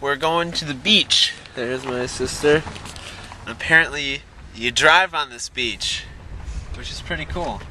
We're going to the beach. There's my sister. And apparently, you drive on this beach, which is pretty cool.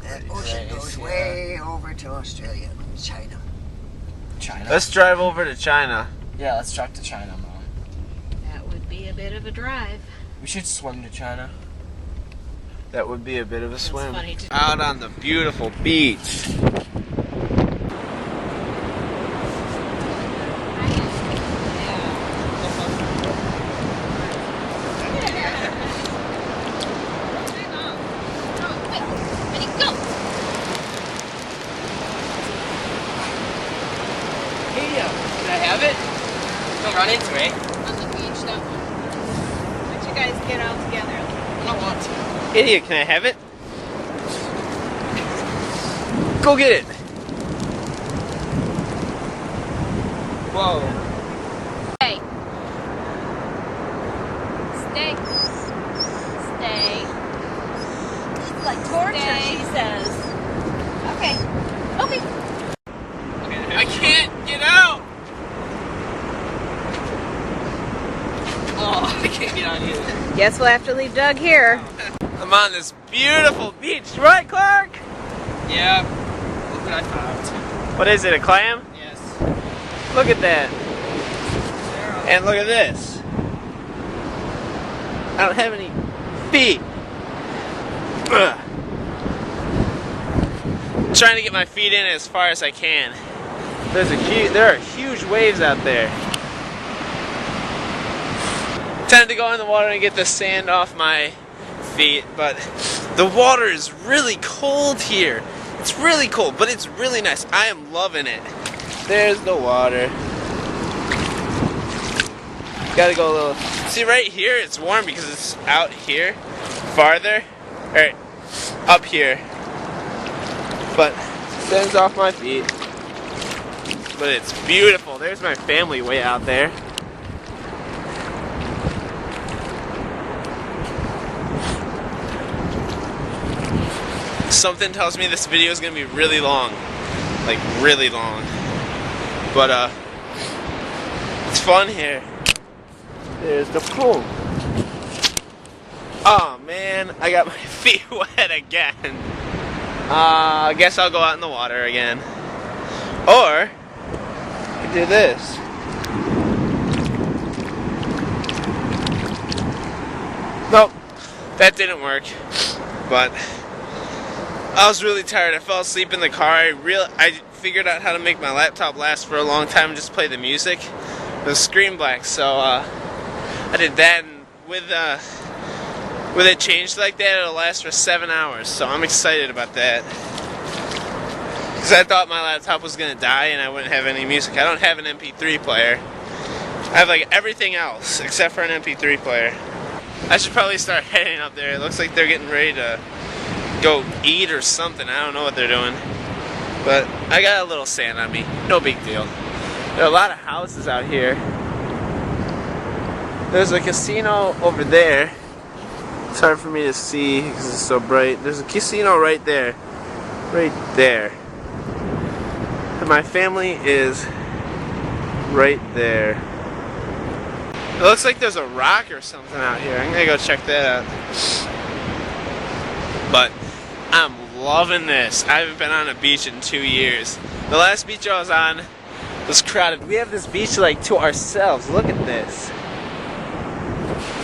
That ocean goes way over to Australia and China. China? Let's drive over to China. Yeah, let's drive to China, Mom. That would be a bit of a drive. We should swim to China. That would be a bit of a swim. funny to- Out on the beautiful beach. Can I have it? Don't run into me. On the beach, though. Why don't you guys get out together? I don't want to. Idiot, can I have it? Go get it. Whoa. Stay. Stay. Stay. It's like torture, Stay. she says. Okay. Okay. I can't get out. Oh, I can't get on either. Guess we'll have to leave Doug here. I'm on this beautiful beach, right, Clark? Yeah. Look what I found. What is it, a clam? Yes. Look at that. And look at this. I don't have any feet. Ugh. I'm trying to get my feet in as far as I can. There are huge waves out there. Time to go in the water and get the sand off my feet, but the water is really cold here. It's really cold, but it's really nice. I am loving it. There's the water. Gotta go a little. See, right here it's warm because it's out here farther, or up here. But sand's off my feet. But it's beautiful. There's my family way out there. Something tells me this video is gonna be really long. Like really long. But it's fun here. There's the pool. Oh man, I got my feet wet again. I guess I'll go out in the water again. Or do this. Nope, that didn't work. But I was really tired. I fell asleep in the car. I figured out how to make my laptop last for a long time and just play the music. It was screen black, so I did that, and with it changed like that, it'll last for 7 hours. So I'm excited about that. Because I thought my laptop was going to die and I wouldn't have any music. I don't have an MP3 player. I have like everything else except for an MP3 player. I should probably start heading up there. It looks like they're getting ready to go eat or something. I don't know what they're doing. But I got a little sand on me. No big deal. There are a lot of houses out here. There's a casino over there. It's hard for me to see because it's so bright. There's a casino right there. Right there. And my family is right there. It looks like there's a rock or something out here. I'm gonna go check that out. But I'm loving this. I haven't been on a beach in 2 years. The last beach I was on was crowded. We have this beach like to ourselves. Look at this.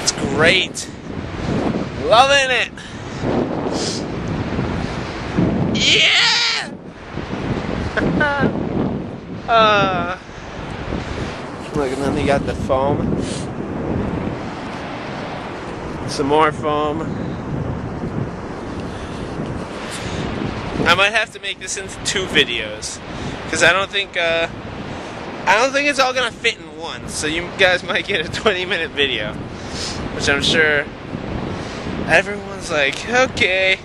It's great. Loving it. Yeah! Look, and then they got the foam. Some more foam. I might have to make this into 2 videos because I don't think it's all gonna fit in one. So you guys might get a 20-minute video, which I'm sure everyone's like, okay,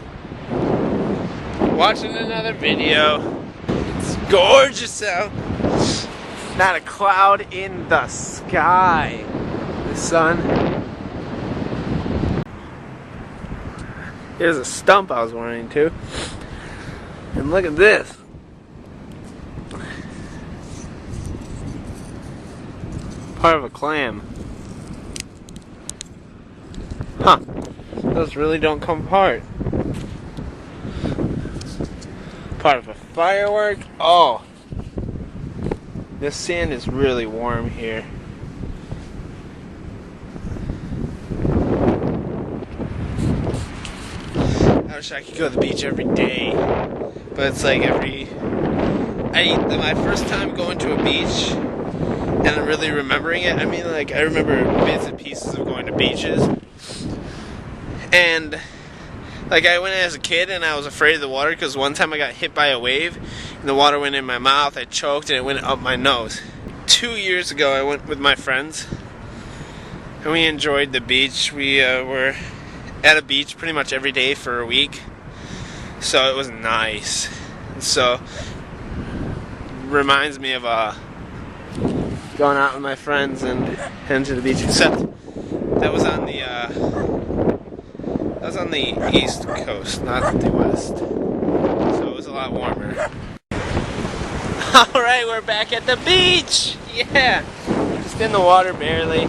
watching another video. It's gorgeous out. Not a cloud in the sky. The sun. Here's a stump I was running to. And look at this. Part of a clam. Huh. Those really don't come apart. Part of a firework. Oh. This sand is really warm here. I wish I could go to the beach every day, but it's like my first time going to a beach and really remembering it. I mean, like, I remember bits and pieces of going to beaches, and like, I went as a kid and I was afraid of the water because one time I got hit by a wave and the water went in my mouth. I choked and it went up my nose. 2 years ago I went with my friends and we enjoyed the beach. We were at a beach pretty much every day for a week, so it was nice. So reminds me of going out with my friends and heading to the beach, except that was on the east coast, not the west, so it was a lot warmer. Alright, we're back at the beach! Yeah! Just in the water barely.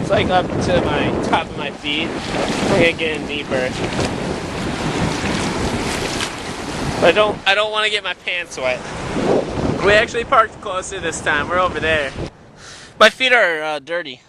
It's like up to my top of my feet. It's getting deeper. But I don't want to get my pants wet. We actually parked closer this time. We're over there. My feet are dirty.